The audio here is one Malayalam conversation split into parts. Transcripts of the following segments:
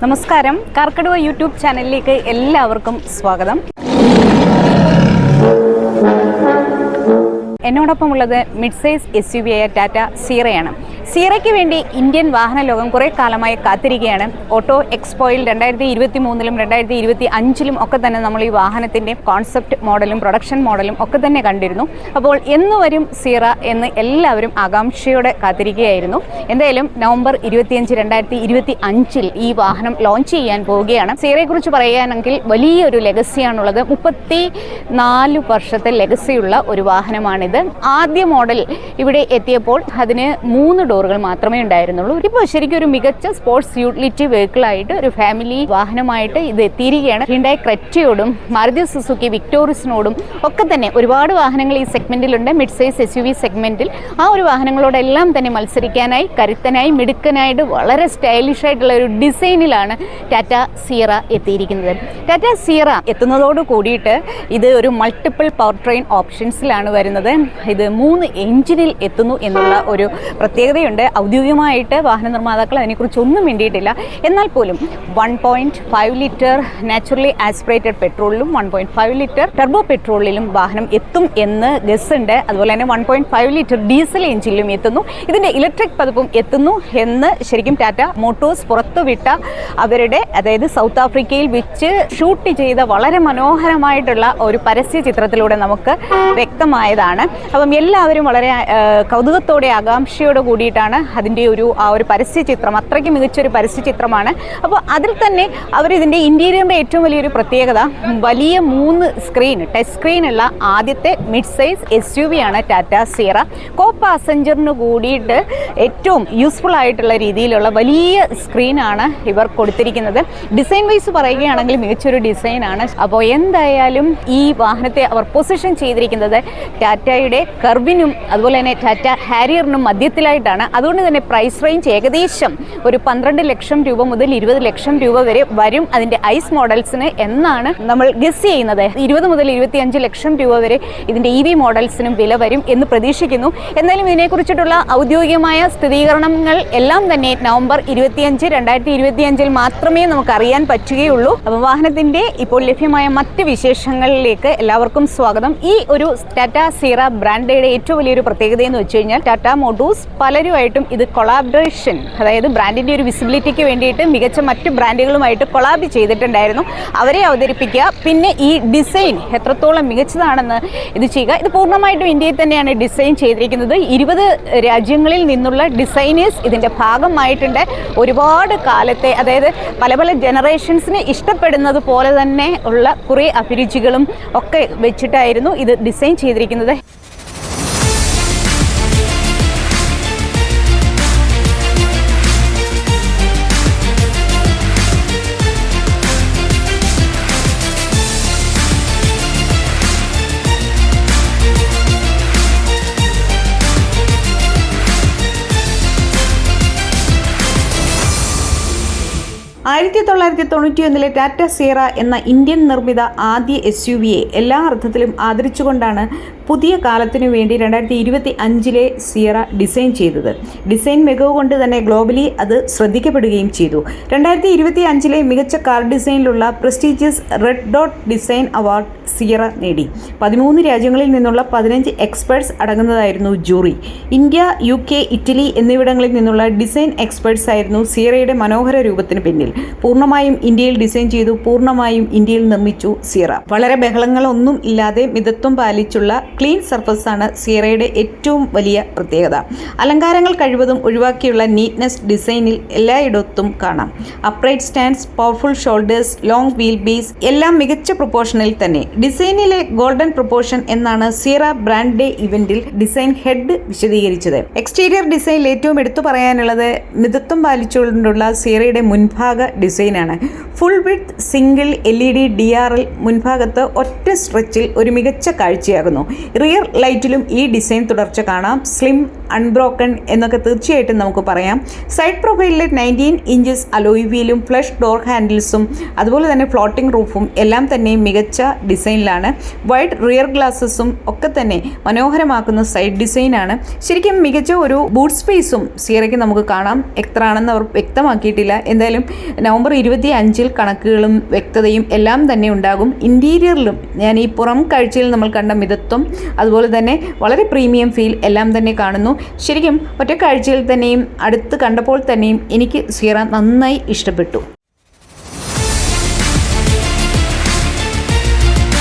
നമസ്കാരം, കാർക്കടുവ യൂട്യൂബ് ചാനലിലേക്ക് എല്ലാവർക്കും സ്വാഗതം. എന്നോടൊപ്പം ഉള്ളത് മിഡ് സൈസ് SUV ആയ ടാറ്റ സീറയാണ്. സീറയ്ക്ക് വേണ്ടി ഇന്ത്യൻ വാഹന ലോകം കുറേ കാലമായി കാത്തിരിക്കുകയാണ്. ഓട്ടോ എക്സ്പോയിൽ 2023-ലും 2025-ലും ഒക്കെ തന്നെ നമ്മൾ ഈ വാഹനത്തിൻ്റെ കോൺസെപ്റ്റ് മോഡലും പ്രൊഡക്ഷൻ മോഡലും ഒക്കെ തന്നെ കണ്ടിരുന്നു. അപ്പോൾ എന്ന് വരും സീറ എന്ന് എല്ലാവരും ആകാംക്ഷയോടെ കാത്തിരിക്കുകയായിരുന്നു. എന്തായാലും നവംബർ 25, 2025 ഈ വാഹനം ലോഞ്ച് ചെയ്യാൻ പോവുകയാണ്. സീറയെക്കുറിച്ച് പറയുകയാണെങ്കിൽ വലിയൊരു ലെഗസിയാണുള്ളത്. 34 വർഷത്തെ ലെഗസിയുള്ള ഒരു വാഹനമാണിത്. ആദ്യ മോഡൽ ഇവിടെ എത്തിയപ്പോൾ അതിന് 3 ഡോറുകൾ മാത്രമേ ഉണ്ടായിരുന്നുള്ളൂ. ഇപ്പോൾ ശരിക്കും ഒരു മികച്ച സ്പോർട്സ് യൂട്ടിലിറ്റി വെഹിക്കിളായിട്ട്, ഒരു ഫാമിലി വാഹനമായിട്ട് ഇത് എത്തിയിരിക്കുകയാണ്. ഹ്യുണ്ടായി ക്രെറ്റയോടും മാരുതി സുസുക്കി വിക്ടോറിയസിനോടും ഒക്കെ തന്നെ ഒരുപാട് വാഹനങ്ങൾ ഈ സെഗ്മെന്റിലുണ്ട്. മിഡ് സൈസ് SUV സെഗ്മെന്റിൽ ആ ഒരു വാഹനങ്ങളോടെല്ലാം തന്നെ മത്സരിക്കാനായി കരുത്തനായി മിടുക്കനായിട്ട് വളരെ സ്റ്റൈലിഷ് ആയിട്ടുള്ള ഒരു ഡിസൈനിലാണ് ടാറ്റ സീറ എത്തിയിരിക്കുന്നത്. ടാറ്റ സീറ എത്തുന്നതോട് കൂടിയിട്ട് ഇത് ഒരു മൾട്ടിപ്പിൾ പവർ ട്രെയിൻ ഓപ്ഷൻസിലാണ് വരുന്നത്. ഇത് 3 എഞ്ചിനിൽ എത്തുന്നു എന്നുള്ള ഒരു പ്രത്യേകതയുണ്ട്. ഔദ്യോഗികമായിട്ട് വാഹന നിർമ്മാതാക്കൾ അതിനെക്കുറിച്ച് ഒന്നും വേണ്ടിയിട്ടില്ല. എന്നാൽ പോലും 1.5 ലിറ്റർ നാച്ചുറലി ആസ്പിറേറ്റഡ് പെട്രോളിലും 1.5 ലിറ്റർ ടർബോ പെട്രോളിലും വാഹനം എത്തും എന്ന് ഗസ് ഉണ്ട്. അതുപോലെ തന്നെ 1.5 ലിറ്റർ ഡീസൽ എഞ്ചിനിലും എത്തുന്നു. ഇതിൻ്റെ ഇലക്ട്രിക് പതിപ്പും എത്തുന്നു എന്ന് ശരിക്കും ടാറ്റ മോട്ടോഴ്സ് പുറത്തുവിട്ട അവരുടെ, അതായത് സൗത്ത് ആഫ്രിക്കയിൽ വെച്ച് ഷൂട്ട് ചെയ്ത വളരെ മനോഹരമായിട്ടുള്ള ഒരു പരസ്യ ചിത്രത്തിലൂടെ നമുക്ക് വ്യക്തമായതാണ്. അപ്പം എല്ലാവരും വളരെ കൗതുകത്തോടെ ആകാംക്ഷയോടെ കൂടിയിട്ടാണ് അതിൻ്റെ ആ ഒരു പരസ്യ ചിത്രം, അത്രയ്ക്ക് മികച്ചൊരു പരസ്യ ചിത്രമാണ്. അപ്പോൾ അതിൽ തന്നെ അവരിതിൻ്റെ ഇൻറ്റീരിയറിൻ്റെ ഏറ്റവും വലിയൊരു പ്രത്യേകത വലിയ 3 സ്ക്രീൻ, ടച്ച് സ്ക്രീനുള്ള ആദ്യത്തെ മിഡ് സൈസ് SUV ആണ് ടാറ്റ സീറ. കോ പാസഞ്ചറിന് കൂടിയിട്ട് ഏറ്റവും യൂസ്ഫുൾ ആയിട്ടുള്ള രീതിയിലുള്ള വലിയ സ്ക്രീനാണ് ഇവർ കൊടുത്തിരിക്കുന്നത്. ഡിസൈൻ വൈസ് പറയുകയാണെങ്കിൽ മികച്ചൊരു ഡിസൈനാണ്. അപ്പോൾ എന്തായാലും ഈ വാഹനത്തെ അവർ പൊസിഷൻ ചെയ്തിരിക്കുന്നത് ടാറ്റയുടെ കർവിനും അതുപോലെ തന്നെ ടാറ്റ ഹാരിയറിനും മധ്യത്തിലായിട്ടാണ്. അതുകൊണ്ട് തന്നെ പ്രൈസ് റേഞ്ച് ഏകദേശം ഒരു 12 ലക്ഷം രൂപ മുതൽ 20 ലക്ഷം രൂപ വരെ വരും അതിൻ്റെ ഐസ് മോഡൽസിന് എന്നാണ് നമ്മൾ ഗസ് ചെയ്യുന്നത്. 20 മുതൽ 25 ലക്ഷം രൂപ വരെ ഇതിൻ്റെ EV മോഡൽസിനും വില വരും എന്ന് പ്രതീക്ഷിക്കുന്നു. എന്നാലും ഇതിനെക്കുറിച്ചിട്ടുള്ള ഔദ്യോഗികമായ സ്ഥിരീകരണങ്ങൾ എല്ലാം തന്നെ നവംബർ 25, 2025 മാത്രമേ നമുക്ക് അറിയാൻ പറ്റുകയുള്ളൂ. അപ്പോൾ വാഹനത്തിൻ്റെ ഇപ്പോൾ ലഭ്യമായ മറ്റ് വിശേഷങ്ങളിലേക്ക് എല്ലാവർക്കും സ്വാഗതം. ഈ ഒരു ടാറ്റ സീറ ബ്രാൻഡയുടെ ഏറ്റവും വലിയൊരു പ്രത്യേകത എന്ന് വെച്ച് കഴിഞ്ഞാൽ ടാറ്റ മോട്ടോഴ്സ് പലരുമായിട്ടും ഇത് കൊളാബറേഷൻ, അതായത് ബ്രാൻഡിൻ്റെ ഒരു വിസിബിലിറ്റിക്ക് വേണ്ടിയിട്ട് മികച്ച മറ്റ് ബ്രാൻഡുകളുമായിട്ട് കൊളാബ് ചെയ്തിട്ടുണ്ടായിരുന്നു. അവരെ അവതരിപ്പിക്കുക, പിന്നെ ഈ ഡിസൈൻ എത്രത്തോളം മികച്ചതാണെന്ന് ഇത് ചെയ്യുക. ഇത് പൂർണ്ണമായിട്ടും ഇന്ത്യയിൽ തന്നെയാണ് ഡിസൈൻ ചെയ്തിരിക്കുന്നത്. 20 രാജ്യങ്ങളിൽ നിന്നുള്ള ഡിസൈനേഴ്സ് ഇതിൻ്റെ ഭാഗമായിട്ടുണ്ട്. ഒരുപാട് കാലത്തെ, അതായത് പല പല ജനറേഷൻസിന് ഇഷ്ടപ്പെടുന്നത് പോലെ തന്നെ ഉള്ള കുറേ അഭിരുചികളും ഒക്കെ വെച്ചിട്ടായിരുന്നു ഇത് ഡിസൈൻ ചെയ്തിരിക്കുന്നത്. ആയിരത്തി 1991 ടാറ്റ സീറ എന്ന ഇന്ത്യൻ നിർമ്മിത ആദ്യ SUVയെ എല്ലാ അർത്ഥത്തിലും ആദരിച്ചുകൊണ്ടാണ് പുതിയ കാലത്തിനു വേണ്ടി 2025 സീറ ഡിസൈൻ ചെയ്തത്. ഡിസൈൻ മികവ് കൊണ്ട് തന്നെ ഗ്ലോബലി അത് ശ്രദ്ധിക്കപ്പെടുകയും ചെയ്തു. 2025 മികച്ച കാർ ഡിസൈനിലുള്ള prestigious red dot design award Sierra നേടി. 13 രാജ്യങ്ങളിൽ നിന്നുള്ള 15 എക്സ്പേർട്സ് അടങ്ങുന്നതായിരുന്നു ജൂറി. ഇന്ത്യ, UK, ഇറ്റലി എന്നിവിടങ്ങളിൽ നിന്നുള്ള ഡിസൈൻ എക്സ്പേർട്സ് ആയിരുന്നു സീറയുടെ മനോഹര രൂപത്തിന് പിന്നിൽ. പൂർണ്ണമായും ഇന്ത്യയിൽ ഡിസൈൻ ചെയ്തു, പൂർണ്ണമായും ഇന്ത്യയിൽ നിർമ്മിച്ചു സീറ. വളരെ ബഹളങ്ങളൊന്നും ഇല്ലാതെ മിതത്വം പാലിച്ചുള്ള ക്ലീൻ സർഫസാണ് സീറയുടെ ഏറ്റവും വലിയ പ്രത്യേകത. അലങ്കാരങ്ങൾ കഴിവതും ഒഴിവാക്കിയുള്ള നീറ്റ്നെസ് ഡിസൈനിൽ എല്ലായിടത്തും കാണാം. Upright stands, powerful shoulders, long wheel base എല്ലാം മികച്ച പ്രൊപ്പോർഷനിൽ തന്നെ. ഡിസൈനിലെ ഗോൾഡൻ പ്രൊപ്പോർഷൻ എന്നാണ് സീറ ബ്രാൻഡ് ഡേ ഇവന്റിൽ ഡിസൈൻ ഹെഡ് വിശദീകരിച്ചത്. എക്സ്റ്റീരിയർ ഡിസൈനിൽ ഏറ്റവും എടുത്തു പറയാനുള്ളത് മിതത്വം പാലിച്ചുകൊണ്ടുള്ള സീറയുടെ മുൻഭാഗ ഡിസൈനാണ്. Full width single LED DRL മുൻഭാഗത്ത് ഒറ്റ സ്ട്രെച്ചിൽ ഒരു മികച്ച കാഴ്ചയാകുന്നു. റിയർ ലൈറ്റിലും ഈ ഡിസൈൻ തുടർച്ച കാണാം. സ്ലിം അൺബ്രോക്കൺ എന്നൊക്കെ തീർച്ചയായിട്ടും നമുക്ക് പറയാം. സൈഡ് പ്രൊഫൈലിൽ 19 ഇഞ്ചസ് അലോയ് വീലും ഫ്ലഷ് ഡോർ ഹാൻഡിൽസും അതുപോലെ തന്നെ ഫ്ലോട്ടിംഗ് റൂഫും എല്ലാം തന്നെ മികച്ച ഡിസൈനിലാണ്. വൈഡ് റിയർ ഗ്ലാസസും ഒക്കെ തന്നെ മനോഹരമാക്കുന്ന സൈഡ് ഡിസൈനാണ്. ശരിക്കും മികച്ച ഒരു ബൂട്ട് സ്പേസും സിയറയ്ക്ക് നമുക്ക് കാണാം. എത്ര ആണെന്ന് അവർ വ്യക്തമാക്കിയിട്ടില്ല. എന്തായാലും നവംബർ 25 കണക്കുകളും വ്യക്തതയും എല്ലാം തന്നെ ഉണ്ടാകും. ഇൻറ്റീരിയറിലും ഞാൻ ഈ പുറം കാഴ്ചയിൽ നമ്മൾ കണ്ട മിതത്വം അതുപോലെ തന്നെ വളരെ പ്രീമിയം ഫീൽ എല്ലാം തന്നെ കാണുന്നു. ശരിക്കും ഒറ്റ കാഴ്ചയിൽ തന്നെയും അടുത്ത് കണ്ടപ്പോൾ തന്നെയും എനിക്ക് സിയറ നന്നായി ഇഷ്ടപ്പെട്ടു.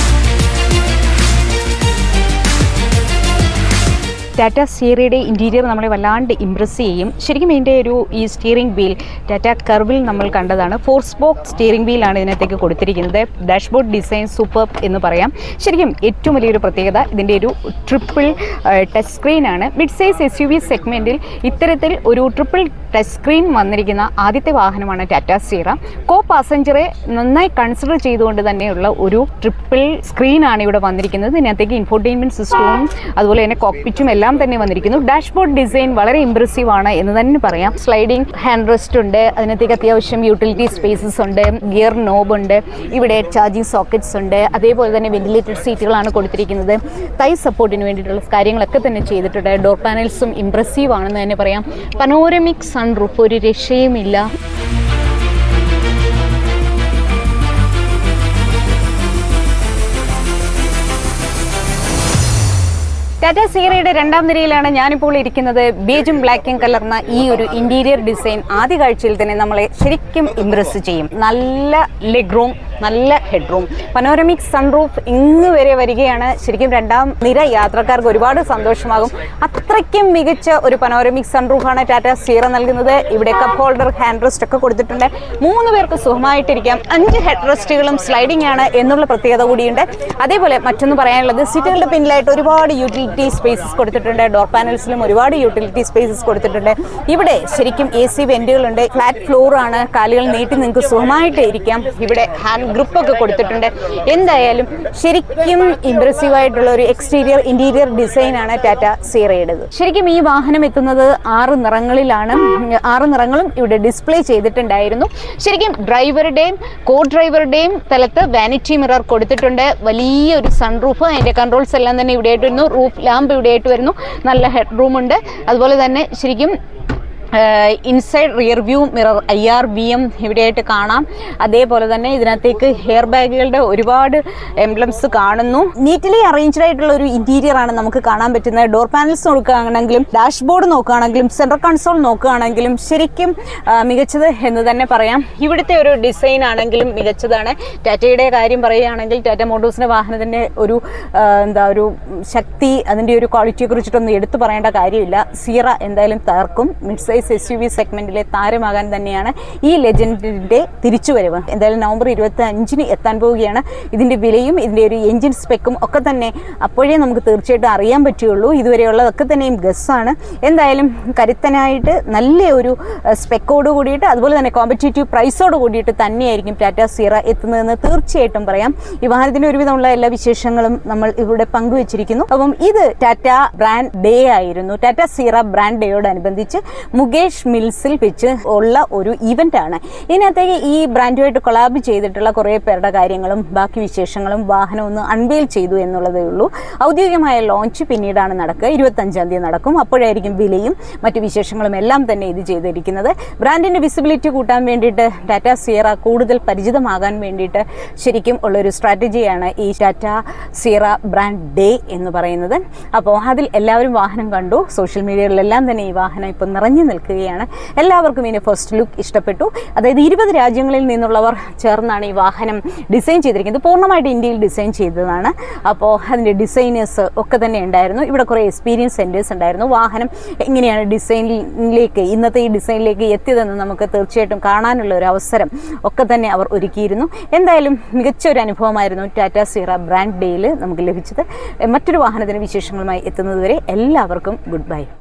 ടാറ്റ സിയറയുടെ ഇൻറ്റീരിയർ നമ്മളെ വല്ലാണ്ട് ഇമ്പ്രസ് ചെയ്യും. ശരിക്കും ഇതിൻ്റെ ഈ സ്റ്റിയറിംഗ് വീൽ ടാറ്റ കർവിൽ നമ്മൾ കണ്ടതാണ്. 4 സ്പോക്ക് സ്റ്റിയറിംഗ് വീലാണ് ഇതിനകത്തേക്ക് കൊടുത്തിരിക്കുന്നത്. ഡാഷ്ബോർഡ് ഡിസൈൻ സൂപ്പർ എന്ന് പറയാം. ശരിക്കും ഏറ്റവും വലിയൊരു പ്രത്യേകത ഇതിൻ്റെ ഒരു ട്രിപ്പിൾ ടച്ച് സ്ക്രീനാണ്. മിഡ് സൈസ് SUV സെഗ്മെൻറ്റിൽ ഇത്തരത്തിൽ ഒരു ട്രിപ്പിൾ ടച്ച് സ്ക്രീൻ വന്നിരിക്കുന്ന ആദ്യത്തെ വാഹനമാണ് ടാറ്റ സിയറ. കോ പാസഞ്ചറെ നന്നായി കൺസിഡർ ചെയ്തുകൊണ്ട് തന്നെയുള്ള ഒരു ട്രിപ്പിൾ സ്ക്രീനാണ് ഇവിടെ വന്നിരിക്കുന്നത്. ഇതിനകത്തേക്ക് ഇൻഫോർടൈൻമെൻറ്റ് സിസ്റ്റവും അതുപോലെ തന്നെ കോക്പിറ്റും എല്ലാം തന്നെ വന്നിരിക്കുന്നു. ഡാഷ്ബോർഡ് ഡിസൈൻ വളരെ ഇംപ്രസീവ് ആണ് എന്ന് തന്നെ പറയാം. സ്ലൈഡിംഗ് ഹാൻഡ് റെസ്റ്റ് ഉണ്ട്, അതിനകത്തേക്ക് അത്യാവശ്യം യൂട്ടിലിറ്റി സ്പേസസ് ഉണ്ട്, ഗിയർ നോബ് ഉണ്ട്, ഇവിടെ ചാർജിങ് സോക്കറ്റ്സ് ഉണ്ട്, അതേപോലെ തന്നെ വെന്റിലേറ്റഡ് സീറ്റുകളാണ് കൊടുത്തിരിക്കുന്നത്. തൈ സപ്പോർട്ടിന് വേണ്ടിയിട്ടുള്ള കാര്യങ്ങളൊക്കെ തന്നെ ചെയ്തിട്ടുണ്ട്. ഡോർ പാനൽസും ഇംപ്രസീവ് ആണെന്ന് തന്നെ പറയാം. പനോരമിക് സൺറൂഫ് ഒരു രക്ഷയുമില്ല. ടാറ്റ സിയറയുടെ രണ്ടാം നിരയിലാണ് ഞാനിപ്പോൾ ഇരിക്കുന്നത്. ബേജും ബ്ലാക്കും കലർന്ന ഈ ഒരു ഇൻറ്റീരിയർ ഡിസൈൻ ആദ്യ കാഴ്ചയിൽ തന്നെ നമ്മളെ ശരിക്കും ഇംപ്രസ് ചെയ്യും. നല്ല ലെഗ് റൂം, നല്ല ഹെഡ് റൂം, പനോരമിക് സൺറൂഫ് ഇങ്ങ് വരെ വരികയാണ്. ശരിക്കും രണ്ടാം നിര യാത്രക്കാർക്ക് ഒരുപാട് സന്തോഷമാകും. അത്രയ്ക്കും മികച്ച ഒരു പനോരമിക് സൺറൂഫാണ് ടാറ്റ സിയറ നൽകുന്നത്. ഇവിടെ കപ്പ് ഹോൾഡർ, ഹാൻഡ് റെസ്റ്റ് ഒക്കെ കൊടുത്തിട്ടുണ്ട്. 3 പേർക്ക് സുഖമായിട്ടിരിക്കാം. 5 ഹെഡ് റെസ്റ്റുകളും സ്ലൈഡിംഗ് ആണ് എന്നുള്ള പ്രത്യേകത കൂടിയുണ്ട്. അതേപോലെ മറ്റൊന്ന് പറയാനുള്ളത്, സീറ്റുകളുടെ പിന്നിലായിട്ട് ഒരുപാട് യൂട്ടിലിറ്റി സ്പേസസ് കൊടുത്തിട്ടുണ്ട്. ഡോർ പാനൽസിലും ഒരുപാട് യൂട്ടിലിറ്റി സ്പേസസ് കൊടുത്തിട്ടുണ്ട്. ഇവിടെ ശരിക്കും AC വെന്റുകളുണ്ട്. ഫ്ലാറ്റ് ഫ്ലോർ ആണ്, കാലുകൾ നീട്ടി നിങ്ങൾക്ക് സുഖമായിട്ട് ഇരിക്കാം. ഇവിടെ ഹാൻഡ് ഗ്രൂപ്പ് ഒക്കെ കൊടുത്തിട്ടുണ്ട്. എന്തായാലും ശരിക്കും ഇംപ്രസീവ് ആയിട്ടുള്ള ഒരു എക്സ്റ്റീരിയർ ഇന്റീരിയർ ഡിസൈനാണ് ടാറ്റ സിയറയുടേത്. ശരിക്കും ഈ വാഹനം എത്തുന്നത് 6 നിറങ്ങളിലാണ്. 6 നിറങ്ങളും ഇവിടെ ഡിസ്പ്ലേ ചെയ്തിട്ടുണ്ടായിരുന്നു. ശരിക്കും ഡ്രൈവറുടെയും കോ ഡ്രൈവറുടെയും സ്ഥലത്ത് വാനിറ്റി മിറർ കൊടുത്തിട്ടുണ്ട്. വലിയൊരു സൺറൂഫ്, അതിൻ്റെ കൺട്രോൾസ് എല്ലാം തന്നെ ഇവിടെ ആയിട്ട് വരുന്നു. റൂഫ് ലാമ്പ് ഇവിടെ ആയിട്ട് വരുന്നു. നല്ല ഹെഡ് റൂം ഉണ്ട്. അതുപോലെ തന്നെ ശരിക്കും inside rear view mirror IRVM ഇവിടെയായിട്ട് കാണാം. അതേപോലെ തന്നെ ഇതിനകത്തേക്ക് ഹെയർ ബാഗുകളുടെ ഒരുപാട് എംബ്ലംസ് കാണുന്നു. നീറ്റ്ലി അറേഞ്ച്ഡ് ആയിട്ടുള്ള ഒരു ഇന്റീരിയർ ആണ് നമുക്ക് കാണാൻ പറ്റുന്നത്. ഡോർ പാനൽസ് നോക്കുകയാണെങ്കിലും ഡാഷ്ബോർഡ് നോക്കുകയാണെങ്കിലും സെൻട്രൽ കൺസോൾ നോക്കുകയാണെങ്കിലും ശരിക്കും മികച്ചത് എന്ന് തന്നെ പറയാം. ഇവിടുത്തെ ഒരു ഡിസൈൻ ആണെങ്കിലും മികച്ചതാണ്. ടാറ്റയുടെ കാര്യം പറയുകയാണെങ്കിൽ ടാറ്റ മോട്ടോഴ്സിൻ്റെ വാഹനത്തിൻ്റെ ഒരു ഒരു ശക്തി, അതിൻ്റെ ഒരു ക്വാളിറ്റിയെ കുറിച്ചിട്ടൊന്നും എടുത്തു പറയേണ്ട കാര്യമില്ല. സിയറ എന്തായാലും തകർക്കും. മിഡ് സൈസ് SUV സെഗ്മെന്റിലെ താരമാകാൻ തന്നെയാണ് ഈ ലെജൻഡിന്റെ തിരിച്ചുവരവ്. എന്തായാലും നവംബർ 25 എത്താൻ പോവുകയാണ്. ഇതിന്റെ വിലയും ഇതിന്റെ ഒരു എഞ്ചിൻ സ്പെക്കും ഒക്കെ തന്നെ അപ്പോഴേ നമുക്ക് തീർച്ചയായിട്ടും അറിയാൻ പറ്റുകയുള്ളൂ. ഇതുവരെയുള്ളതൊക്കെ തന്നെയും ഗസ്സാണ്. എന്തായാലും കരുത്തനായിട്ട് നല്ല ഒരു സ്പെക്കോട് കൂടിയിട്ട് അതുപോലെ തന്നെ കോമ്പറ്റേറ്റീവ് പ്രൈസോട് കൂടിയിട്ട് തന്നെയായിരിക്കും ടാറ്റ സിയറ എത്തുന്നതെന്ന് തീർച്ചയായിട്ടും പറയാം. ഈ വാഹനത്തിന്റെ ഒരുവിധമുള്ള എല്ലാ വിശേഷങ്ങളും നമ്മൾ ഇവിടെ പങ്കുവച്ചിരിക്കുന്നു. അപ്പം ഇത് ടാറ്റ ബ്രാൻഡ് ഡേ ആയിരുന്നു. ടാറ്റ സിയറ ബ്രാൻഡ് ഡേയോടനുബന്ധിച്ച് മുകേഷ് മിൽസിൽ വെച്ച് ഉള്ള ഒരു ഇവന്റ് ആണ്. ഇതിനകത്തേക്ക് ഈ ബ്രാൻഡുമായിട്ട് കൊളാബ് ചെയ്തിട്ടുള്ള കുറേ പേരുടെ കാര്യങ്ങളും ബാക്കി വിശേഷങ്ങളും വാഹനം ഒന്ന് അൺവെയിൽ ചെയ്തു എന്നുള്ളതേ ഉള്ളൂ. ഔദ്യോഗികമായ ലോഞ്ച് പിന്നീടാണ് നടക്കുക. 25-ാം തീയതി നടക്കും. അപ്പോഴായിരിക്കും വിലയും മറ്റു വിശേഷങ്ങളും എല്ലാം തന്നെ ഇത് ചെയ്തിരിക്കുന്നത്. ബ്രാൻഡിന്റെ വിസിബിലിറ്റി കൂട്ടാൻ വേണ്ടിയിട്ട് ടാറ്റ സിയറ കൂടുതൽ പരിചിതമാകാൻ വേണ്ടിയിട്ട് ശരിക്കും ഉള്ളൊരു സ്ട്രാറ്റജിയാണ് ഈ ടാറ്റ സിയറ ബ്രാൻഡ് ഡേ എന്ന് പറയുന്നത്. അപ്പോൾ അതിൽ എല്ലാവരും വാഹനം കണ്ടു. സോഷ്യൽ മീഡിയകളിലെല്ലാം തന്നെ ഈ വാഹനം ഇപ്പോൾ നിറഞ്ഞു നിൽക്കുകയാണ്. എല്ലാവർക്കും ഇതിൻ്റെ ഫസ്റ്റ് ലുക്ക് ഇഷ്ടപ്പെട്ടു. അതായത് 20 രാജ്യങ്ങളിൽ നിന്നുള്ളവർ ചേർന്നാണ് ഈ വാഹനം ഡിസൈൻ ചെയ്തിരിക്കുന്നത്. പൂർണ്ണമായിട്ട് ഇന്ത്യയിൽ ഡിസൈൻ ചെയ്തതാണ്. അപ്പോൾ അതിൻ്റെ ഡിസൈനേഴ്സ് ഒക്കെ തന്നെ ഉണ്ടായിരുന്നു. ഇവിടെ കുറേ എക്സ്പീരിയൻസ് സെൻറ്റേഴ്സ് ഉണ്ടായിരുന്നു. വാഹനം എങ്ങനെയാണ് ഡിസൈനിലേക്ക് ഇന്നത്തെ ഈ ഡിസൈനിലേക്ക് എത്തിയതെന്ന് നമുക്ക് തീർച്ചയായിട്ടും കാണാനുള്ള ഒരു അവസരം ഒക്കെ തന്നെ അവർ ഒരുക്കിയിരുന്നു. എന്തായാലും മികച്ച ഒരു അനുഭവമായിരുന്നു ടാറ്റ സിയറ ബ്രാൻഡ് ഡേയിൽ നമുക്ക് ലഭിച്ചത്. മറ്റൊരു വാഹനത്തിന് വിശേഷങ്ങളുമായി എത്തുന്നതുവരെ എല്ലാവർക്കും ഗുഡ് ബൈ.